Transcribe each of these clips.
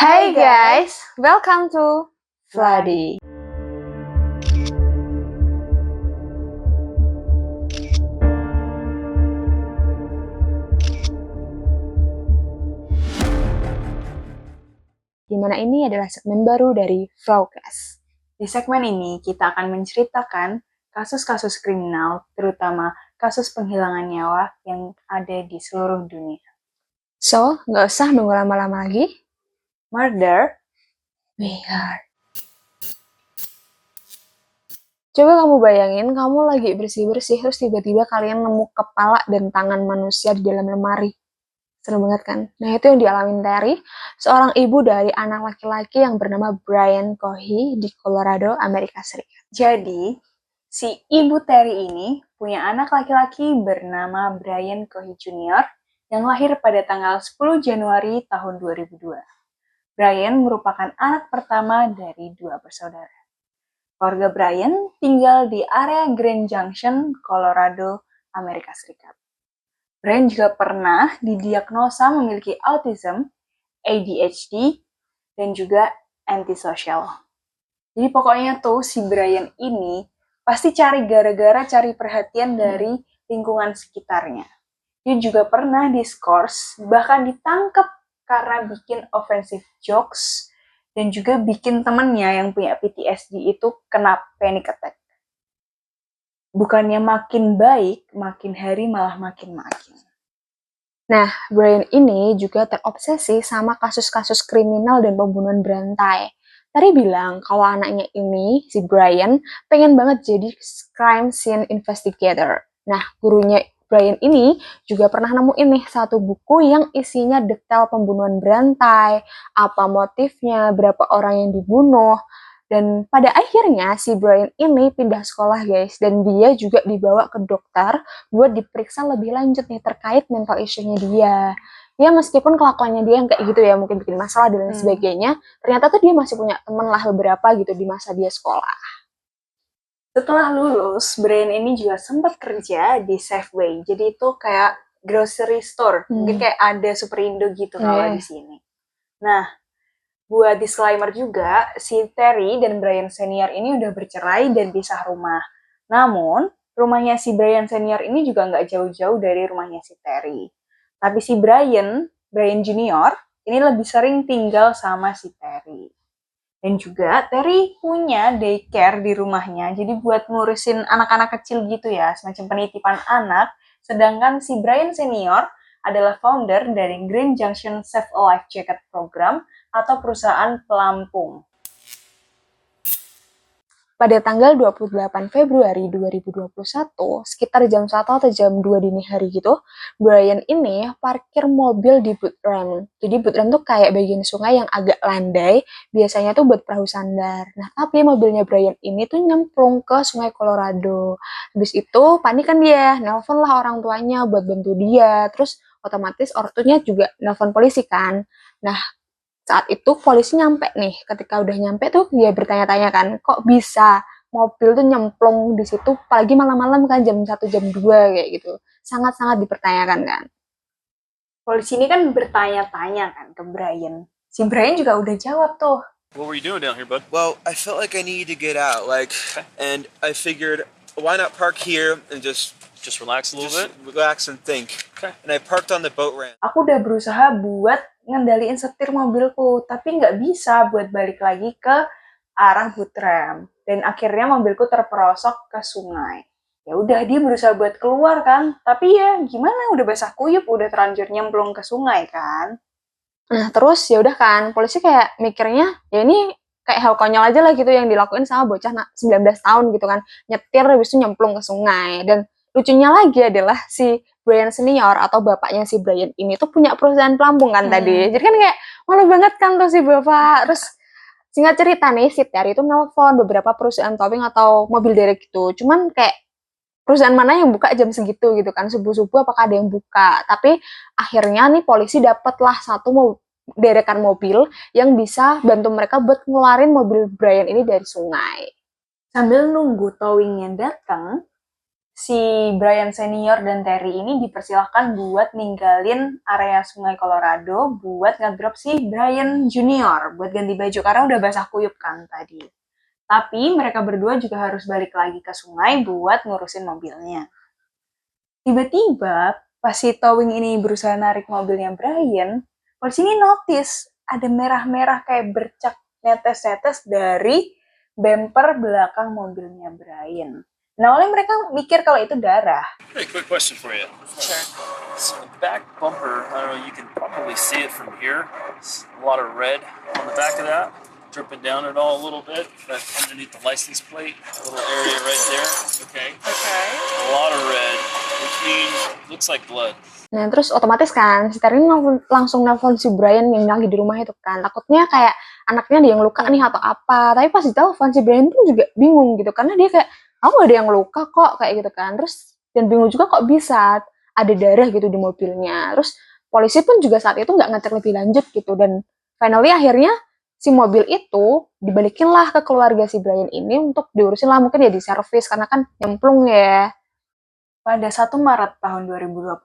Hai guys, welcome to Vladi. Dimana ini adalah segmen baru dari Vlogcast. Di segmen ini, kita akan menceritakan kasus-kasus kriminal, terutama kasus penghilangan nyawa yang ada di seluruh dunia. So, nggak usah nunggu lama-lama lagi. Murder, We are. Coba kamu bayangin, kamu lagi bersih-bersih, terus tiba-tiba kalian nemu kepala dan tangan manusia di dalam lemari. Serem banget kan? Nah, itu yang dialamin Terry, seorang ibu dari anak laki-laki yang bernama Brian Cohy di Colorado, Amerika Serikat. Jadi, si ibu Terry ini punya anak laki-laki bernama Brian Cohy Jr. yang lahir pada tanggal 10 Januari tahun 2002. Brian merupakan anak pertama dari dua bersaudara. Keluarga Brian tinggal di area Grand Junction, Colorado, Amerika Serikat. Brian juga pernah didiagnosa memiliki autism, ADHD, dan juga antisocial. Jadi pokoknya tuh si Brian ini pasti cari gara-gara cari perhatian dari lingkungan sekitarnya. Dia juga pernah diskors, bahkan ditangkap karena bikin offensive jokes dan juga bikin temennya yang punya PTSD itu kena panic attack. Bukannya makin baik, makin hari malah makin. Nah, Brian ini juga terobsesi sama kasus-kasus kriminal dan pembunuhan berantai. Tari bilang kalau anaknya ini, si Brian, pengen banget jadi crime scene investigator. Nah, gurunya Brian ini juga pernah nemuin nih satu buku yang isinya detail pembunuhan berantai, apa motifnya, berapa orang yang dibunuh. Dan pada akhirnya si Brian ini pindah sekolah guys, dan dia juga dibawa ke dokter buat diperiksa lebih lanjut nih terkait mental issue-nya dia. Ya meskipun kelakuannya dia yang kayak gitu ya, mungkin bikin masalah dan lain sebagainya, ternyata tuh dia masih punya temen lah beberapa gitu di masa dia sekolah. Setelah lulus, Brian ini juga sempat kerja di Safeway. Jadi itu kayak grocery store. Mungkin kayak ada Superindo gitu kalau di sini. Nah, buat disclaimer juga, si Terry dan Brian Senior ini udah bercerai dan pisah rumah. Namun, rumahnya si Brian Senior ini juga nggak jauh-jauh dari rumahnya si Terry. Tapi si Brian Junior, ini lebih sering tinggal sama si Terry. Dan juga Terry punya daycare di rumahnya, jadi buat ngurusin anak-anak kecil gitu ya, semacam penitipan anak. Sedangkan si Brian Senior adalah founder dari Grand Junction Save a Life Jacket Program atau perusahaan pelampung. Pada tanggal 28 Februari 2021, sekitar jam 1 atau jam 2 dini hari gitu, Brian ini parkir mobil di boot ramp. Jadi boot ramp tuh kayak bagian sungai yang agak landai, biasanya tuh buat perahu sandar. Nah, tapi mobilnya Brian ini tuh nyemplung ke sungai Colorado. Habis itu panik kan dia, nelpon lah orang tuanya buat bantu dia, terus otomatis ortunya juga nelpon polisi kan. Nah, saat itu polisi nyampe nih, ketika udah nyampe tuh dia bertanya-tanya kan, kok bisa mobil tuh nyemplung di situ, apalagi malam-malam kan jam 1 jam 2 kayak gitu. Sangat-sangat dipertanyakan kan. Polisi ini kan bertanya-tanya kan ke Brian. Si Brian juga udah jawab tuh. What were you doing down here, bud? Well, I felt like I needed to get out, and I figured, why not park here and just relax a little bit? relax and think. Okay. And I parked on the boat ramp. Aku udah berusaha buat ngendaliin setir mobilku, tapi nggak bisa buat balik lagi ke arah boot ramp. Dan akhirnya mobilku terperosok ke sungai. Ya udah dia berusaha buat keluar kan, tapi ya gimana, udah basah kuyup, udah terlanjur nyemplung ke sungai kan. Nah, terus ya udah kan, polisi kayak mikirnya ya ini kayak hal konyol aja lah gitu yang dilakuin sama bocah 19 tahun gitu kan. Nyetir habis itu nyemplung ke sungai. Dan lucunya lagi adalah si Brian Senior atau bapaknya si Brian ini tuh punya perusahaan pelampung kan tadi. Jadi kan kayak malu banget kan tuh si bapak. Terus singkat cerita nih, si Terry itu nelpon beberapa perusahaan towing atau mobil derek gitu. Cuman kayak perusahaan mana yang buka jam segitu gitu kan, subuh-subuh apakah ada yang buka. Tapi akhirnya nih polisi dapatlah satu derekan mobil yang bisa bantu mereka buat ngeluarin mobil Brian ini dari sungai. Sambil nunggu towingnya datang, si Brian Senior dan Terry ini dipersilahkan buat ninggalin area Sungai Colorado buat ngedrop si Brian Junior buat ganti baju karena udah basah kuyup kan tadi. Tapi mereka berdua juga harus balik lagi ke sungai buat ngurusin mobilnya. Tiba-tiba pas si towing ini berusaha narik mobilnya Brian, polisi ini notice ada merah-merah kayak bercak netes-netes dari bumper belakang mobilnya Brian. Nah, oleh mereka mikir kalau itu darah. Hey, quick question for you. Sure. So the back bumper, I don't know, you can probably see it from here. It's a lot of red on the back of that, dripping down it all a little bit. But underneath the license plate, a little area right there. Okay. Okay. A lot of red, which means looks like blood. Nah, terus otomatis kan, si Terry langsung nelfon si Brian yang lagi di rumah itu kan. Takutnya kayak anaknya ada yang luka nih atau apa. Tapi pas ditelepon si Brian pun juga bingung gitu. Karena dia kayak, aku gak ada yang luka kok, kayak gitu kan. Terus, dan bingung juga kok bisa ada darah gitu di mobilnya. Terus, polisi pun juga saat itu gak ngecek lebih lanjut gitu. Dan finally akhirnya, si mobil itu dibalikin lah ke keluarga si Brian ini untuk diurusin lah. Mungkin ya di servis, karena kan nyemplung ya. Pada 1 Maret tahun 2021,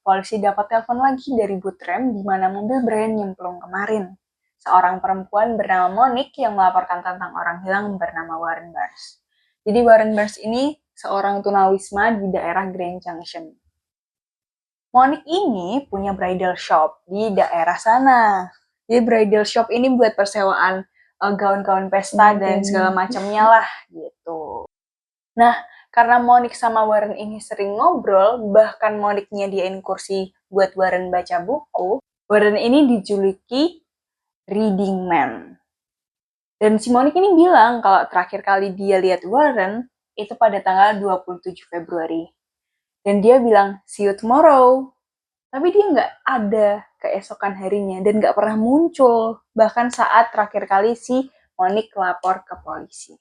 polisi dapat telepon lagi dari Butrem di mana mobil Brian nyemplung kemarin. Seorang perempuan bernama Monique yang melaporkan tentang orang hilang bernama Warren Barnes. Jadi Warren Barnes ini seorang tunawisma di daerah Grand Junction. Monique ini punya bridal shop di daerah sana. Jadi bridal shop ini buat persewaan gaun-gaun pesta dan segala macamnya lah gitu. Nah, karena Monique sama Warren ini sering ngobrol, bahkan Monique nyediain kursi buat Warren baca buku, Warren ini dijuluki Reading Man. Dan si Monique ini bilang kalau terakhir kali dia lihat Warren itu pada tanggal 27 Februari. Dan dia bilang, see you tomorrow. Tapi dia nggak ada keesokan harinya dan nggak pernah muncul. Bahkan saat terakhir kali si Monique lapor ke polisi.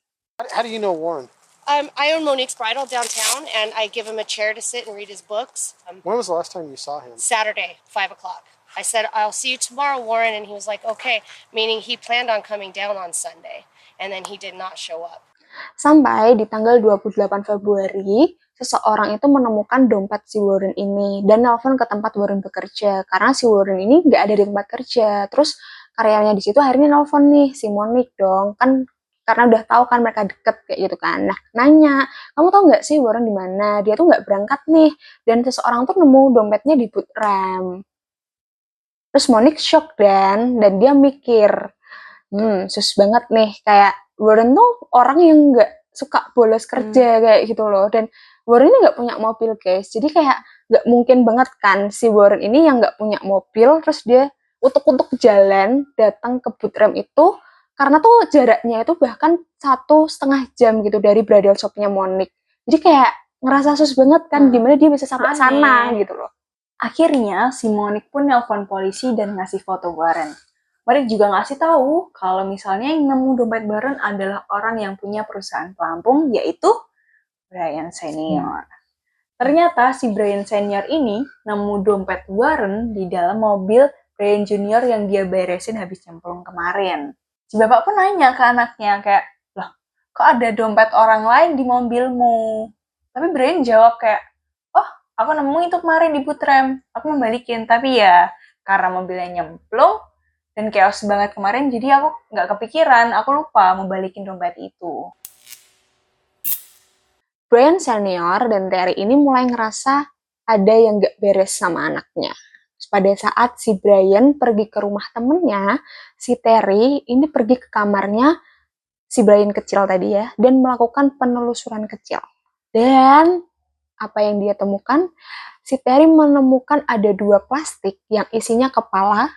How do you know Warren? I own Monique's Bridal downtown, and I give him a chair to sit and read his books. When was the last time you saw him? Saturday, 5 o'clock. I said, I'll see you tomorrow, Warren, and he was like, okay, meaning he planned on coming down on Sunday, and then he did not show up. Sampai di tanggal 28 Februari, seseorang itu menemukan dompet si Warren ini dan nelpon ke tempat Warren bekerja karena si Warren ini nggak ada di tempat kerja. Terus karyanya di situ akhirnya nelpon nih si Monique dong, kan karena udah tahu kan mereka deket kayak gitu kan. Nah, nanya, kamu tahu nggak sih Warren di mana? Dia tuh nggak berangkat nih. Dan seseorang tuh nemu dompetnya di boot ramp. Terus Monique shock dan dia mikir, sus banget nih, kayak Warren tuh orang yang nggak suka bolos kerja kayak gitu loh. Dan Warren ini nggak punya mobil guys, jadi kayak nggak mungkin banget kan si Warren ini yang nggak punya mobil, terus dia utuk-utuk jalan datang ke boot ramp itu, karena tuh jaraknya itu bahkan 1,5 jam gitu dari bridal shopnya Monique. Jadi kayak ngerasa sus banget kan, gimana dia bisa sampai sana gitu loh. Akhirnya si Monique pun nelpon polisi dan ngasih foto Warren. Monique juga ngasih tahu kalau misalnya yang nemu dompet Warren adalah orang yang punya perusahaan pelampung, yaitu Brian Senior. Ternyata si Brian Senior ini nemu dompet Warren di dalam mobil Brian Junior yang dia beresin habis nyemplung kemarin. Si bapak pun nanya ke anaknya kayak, loh kok ada dompet orang lain di mobilmu? Tapi Brian jawab kayak, oh aku nemu itu kemarin di boot ramp, aku mau balikin. Tapi ya karena mobilnya nyemplung dan chaos banget kemarin, jadi aku nggak kepikiran, aku lupa mau balikin dompet itu. Brian Senior dan Terry ini mulai ngerasa ada yang gak beres sama anaknya. Pada saat si Brian pergi ke rumah temennya, si Terry ini pergi ke kamarnya si Brian kecil tadi ya, dan melakukan penelusuran kecil. Dan apa yang dia temukan? Si Terry menemukan ada 2 plastik yang isinya kepala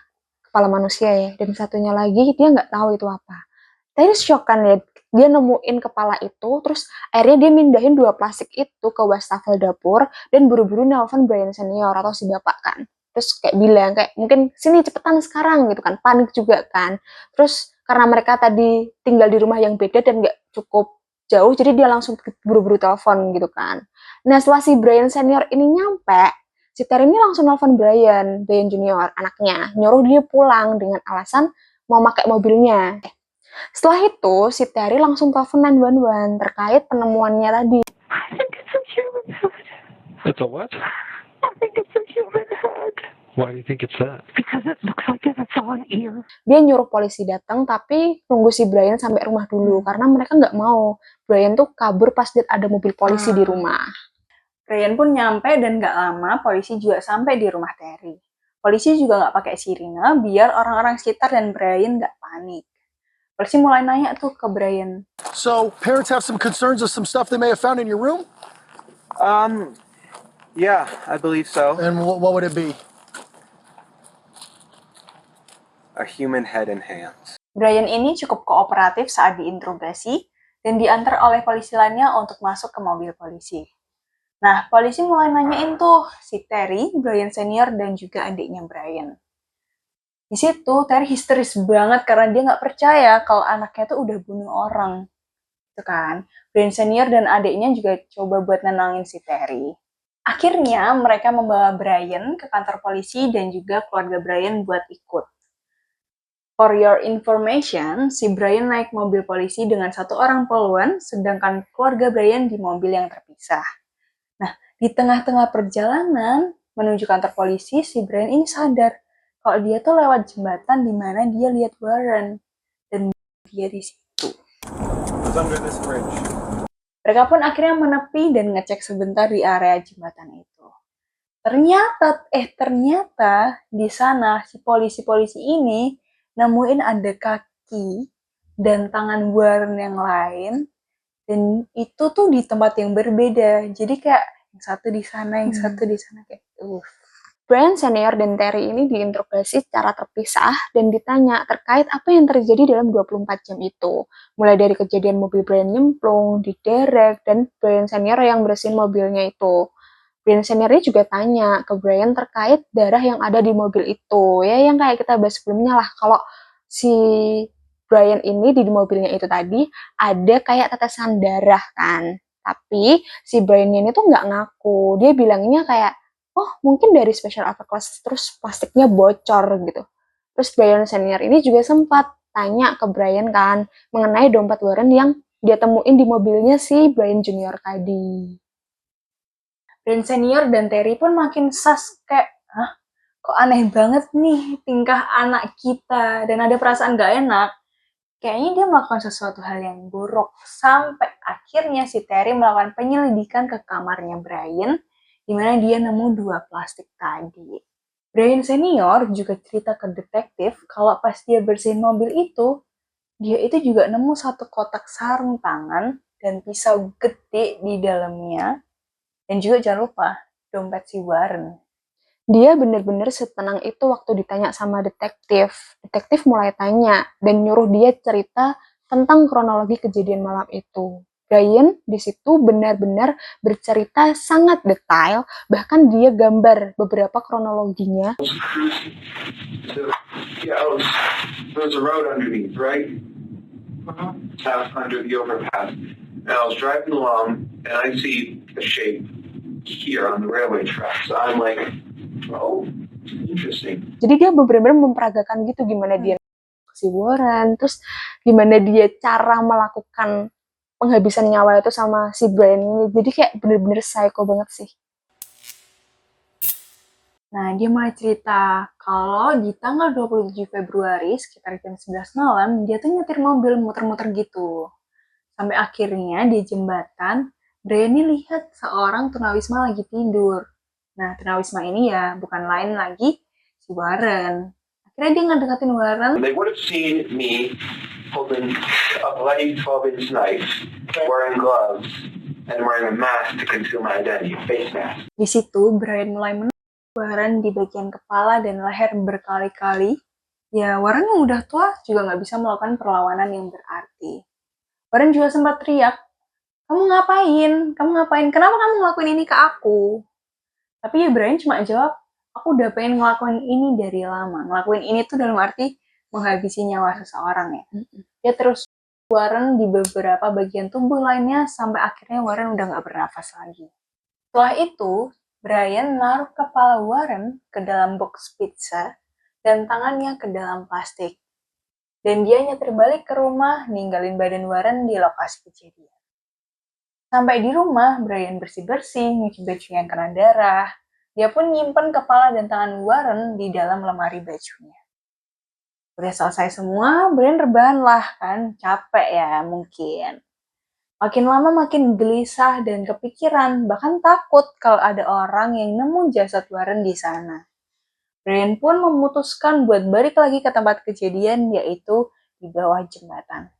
manusia ya, dan satunya lagi dia nggak tahu itu apa. Terry shock kan ya, dia nemuin kepala itu, terus akhirnya dia mindahin 2 plastik itu ke wastafel dapur dan buru-buru nelpon Brian Senior atau si bapak kan. Terus kayak bilang kayak mungkin sini cepetan sekarang gitu kan, panik juga kan. Terus karena mereka tadi tinggal di rumah yang beda dan nggak cukup jauh, jadi dia langsung buru-buru telepon gitu kan. Nah setelah si Brian Senior ini nyampe, si Terry ini langsung nelfon Brian Junior, anaknya, nyuruh dia pulang dengan alasan mau pakai mobilnya. Setelah itu, si Terry langsung telepon 911 terkait penemuannya tadi. I said, get some It's a what? I think it's a human head. Why do you think it's that? Because it looks like it has an ear. Dia nyuruh polisi datang, tapi nunggu si Brian sampai rumah dulu, karena mereka nggak mau Brian tuh kabur pas ada mobil polisi di rumah. Brian pun nyampe dan nggak lama polisi juga sampai di rumah Terry. Polisi juga nggak pakai sirine biar orang-orang sekitar dan Brian nggak panik. Polisi mulai nanya tuh ke Brian. So, parents have some concerns of some stuff they may have found in your room? Yeah, I believe so. And what would it be? A human head and hands. Brian ini cukup kooperatif saat diinterogasi dan diantar oleh polisi lainnya untuk masuk ke mobil polisi. Nah, polisi mulai nanyain tuh si Terry, Brian senior, dan juga adiknya Brian. Di situ, Terry histeris banget karena dia nggak percaya kalau anaknya tuh udah bunuh orang. Itu kan. Brian senior dan adiknya juga coba buat nenangin si Terry. Akhirnya, mereka membawa Brian ke kantor polisi dan juga keluarga Brian buat ikut. For your information, si Brian naik mobil polisi dengan satu orang poluan, sedangkan keluarga Brian di mobil yang terpisah. Nah, di tengah-tengah perjalanan menuju kantor polisi, si Brian ini sadar kalau dia tuh lewat jembatan di mana dia lihat Warren. Dan dia di situ. Under this bridge. Mereka pun akhirnya menepi dan ngecek sebentar di area jembatan itu. Ternyata di sana si polisi-polisi ini nemuin ada kaki dan tangan Warren yang lain, dan itu tuh di tempat yang berbeda. Jadi kayak yang satu di sana, yang satu di sana kayak Brian senior dan Terry ini diinterogasi secara terpisah dan ditanya terkait apa yang terjadi dalam 24 jam itu. Mulai dari kejadian mobil Brian nyemplung, diderek, dan Brian senior yang bersihin mobilnya itu. Brian seniornya juga tanya ke Brian terkait darah yang ada di mobil itu. Ya, yang kayak kita bahas sebelumnya lah, kalau si Brian ini di mobilnya itu tadi ada kayak tetesan darah kan. Tapi si Brian ini tuh nggak ngaku. Dia bilangnya kayak, oh mungkin dari special effect class, terus plastiknya bocor gitu. Terus Brian senior ini juga sempat tanya ke Brian kan mengenai dompet Warren yang dia temuin di mobilnya si Brian junior tadi. Brian senior dan Terry pun makin sas kayak, hah? Kok aneh banget nih tingkah anak kita, dan ada perasaan gak enak. Kayaknya dia melakukan sesuatu hal yang buruk. Sampai akhirnya si Terry melakukan penyelidikan ke kamarnya Brian, di mana dia nemu 2 plastik tadi. Brian senior juga cerita ke detektif kalau pas dia bersihin mobil itu, dia itu juga nemu 1 kotak sarung tangan dan pisau gede di dalamnya. Dan juga jangan lupa, dompet si Warren. Dia bener-bener setenang itu waktu ditanya sama detektif. Detektif mulai tanya dan nyuruh dia cerita tentang kronologi kejadian malam itu. Brian di situ benar-benar bercerita sangat detail, bahkan dia gambar beberapa kronologinya. There's a road underneath, right? Under the overpass. And I was driving along, and I see a shape here on the railway tracks. So I'm like, oh, interesting. Jadi dia benar-benar memperagakan gitu gimana dia si Warren, terus gimana dia cara melakukan penghabisan nyawa itu sama si Brian ini. Jadi kayak bener-bener psycho banget sih. Nah, dia mulai cerita kalau di tanggal 27 Februari sekitar jam 11 malam, dia tuh nyetir mobil muter-muter gitu. Sampai akhirnya di jembatan, Brian ini lihat seorang tunawisma lagi tidur. Nah, tunawisma ini ya bukan lain lagi si Warren. Akhirnya dia ngedeketin Warren. They would have seen me holding a bloody 12-inch knife, wearing gloves, and wearing a mask to conceal my identity, face mask. Di situ, Brian mulai menembak Warren di bagian kepala dan leher berkali-kali. Ya, Warren yang udah tua juga nggak bisa melakukan perlawanan yang berarti. Warren juga sempat teriak, kamu ngapain? Kamu ngapain? Kenapa kamu ngelakuin ini ke aku? Tapi ya Brian cuma jawab, aku udah pengen ngelakuin ini dari lama. Ngelakuin ini tuh dalam arti menghabisi nyawa seseorang ya. Dia terus Warren di beberapa bagian tubuh lainnya sampai akhirnya Warren udah nggak bernafas lagi. Setelah itu, Brian naruh kepala Warren ke dalam box pizza dan tangannya ke dalam plastik. Dan dia nyetir balik ke rumah, ninggalin badan Warren di lokasi kejadian. Sampai di rumah, Brian bersih-bersih, nyuci baju yang kena darah. Dia pun nyimpen kepala dan tangan Warren di dalam lemari bajunya. Udah selesai semua, Brian rebahan lah kan, capek ya mungkin. Makin lama makin gelisah dan kepikiran, bahkan takut kalau ada orang yang nemu jasad Warren di sana. Brian pun memutuskan buat balik lagi ke tempat kejadian, yaitu di bawah jembatan.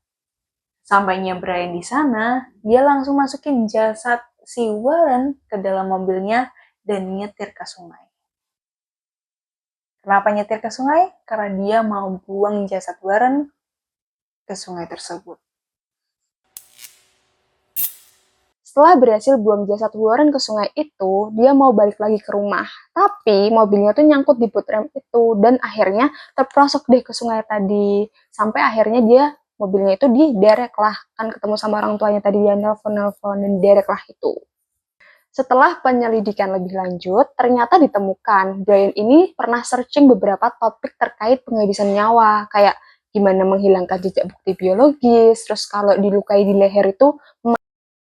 Sampainya Brian di sana, dia langsung masukin jasad si Warren ke dalam mobilnya dan nyetir ke sungai. Kenapa nyetir ke sungai? Karena dia mau buang jasad Warren ke sungai tersebut. Setelah berhasil buang jasad Warren ke sungai itu, dia mau balik lagi ke rumah. Tapi mobilnya tuh nyangkut di boot ramp itu dan akhirnya terperosok deh ke sungai tadi. Sampai akhirnya dia mobilnya itu diderek lah. Kan ketemu sama orang tuanya tadi, dia nelfon dan derek lah itu. Setelah penyelidikan lebih lanjut, ternyata ditemukan Brian ini pernah searching beberapa topik terkait penghabisan nyawa, kayak gimana menghilangkan jejak bukti biologis, terus kalau dilukai di leher itu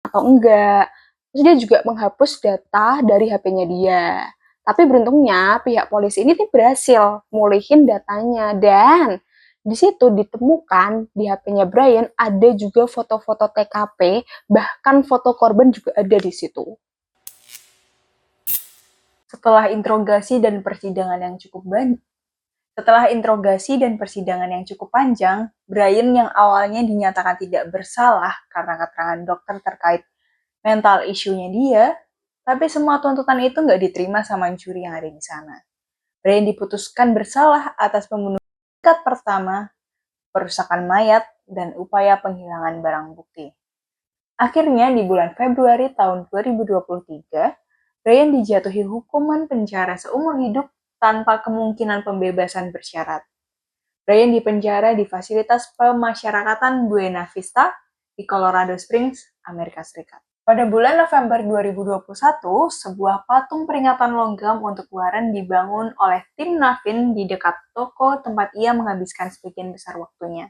atau enggak. Terus dia juga menghapus data dari HP-nya dia. Tapi beruntungnya pihak polisi ini berhasil mulihin datanya dan di situ ditemukan di HP-nya Brian ada juga foto-foto TKP, bahkan foto korban juga ada di situ. Setelah interogasi dan persidangan yang cukup panjang, Brian yang awalnya dinyatakan tidak bersalah karena keterangan dokter terkait mental issue-nya dia, tapi semua tuntutan itu nggak diterima sama juri yang ada di sana. Brian diputuskan bersalah atas pembunuhan tingkat pertama, perusakan mayat, dan upaya penghilangan barang bukti. Akhirnya di bulan Februari tahun 2023, Brian dijatuhi hukuman penjara seumur hidup tanpa kemungkinan pembebasan bersyarat. Brian dipenjara di fasilitas pemasyarakatan Buena Vista di Colorado Springs, Amerika Serikat. Pada bulan November 2021, sebuah patung peringatan logam untuk Warren dibangun oleh tim Navin di dekat toko tempat ia menghabiskan sebagian besar waktunya.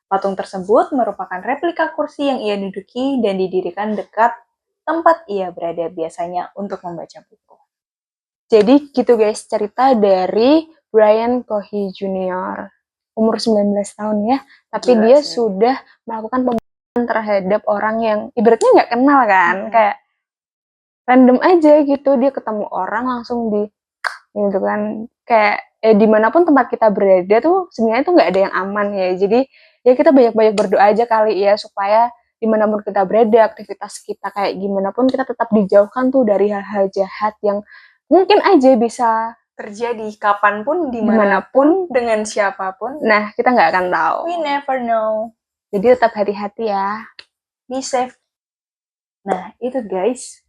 Patung tersebut merupakan replika kursi yang ia duduki dan didirikan dekat tempat ia berada biasanya untuk membaca buku. Jadi gitu guys, cerita dari Brian Kohi Jr. Umur 19 tahun ya, tapi Gila dia sih. sudah melakukan pembunuhan terhadap orang yang ibaratnya nggak kenal kan, kayak random aja gitu, dia ketemu orang langsung gitu kan, kayak dimanapun tempat kita berada tuh sebenarnya tuh nggak ada yang aman ya, jadi ya kita banyak-banyak berdoa aja kali ya supaya dimanapun kita berada, aktivitas kita kayak gimana pun kita tetap dijauhkan tuh dari hal-hal jahat yang mungkin aja bisa terjadi kapanpun, dimanapun, dengan siapapun. Nah, kita nggak akan tahu. We never know. Jadi tetap hati-hati ya. Be safe. Nah, itu guys,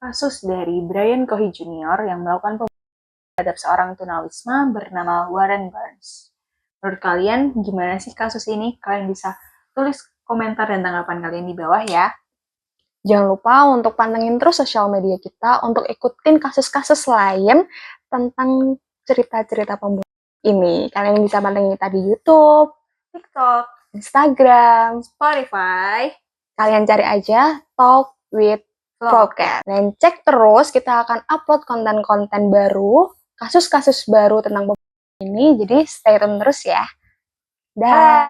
kasus dari Brian Kohi Jr. yang melakukan pembunuhan terhadap seorang tunawisma bernama Warren Burns. Menurut kalian, gimana sih kasus ini? Kalian bisa tulis komentar dan tanggapan kalian di bawah ya. Jangan lupa untuk pantengin terus sosial media kita untuk ikutin kasus-kasus lain tentang cerita-cerita pembunuhan ini. Kalian bisa pantengin kita di YouTube, TikTok, Instagram, Spotify. Kalian cari aja Talk with Vlogcast. Dan cek terus, kita akan upload konten-konten baru, kasus-kasus baru tentang pembunuhan ini. Jadi stay tune terus ya. Dah.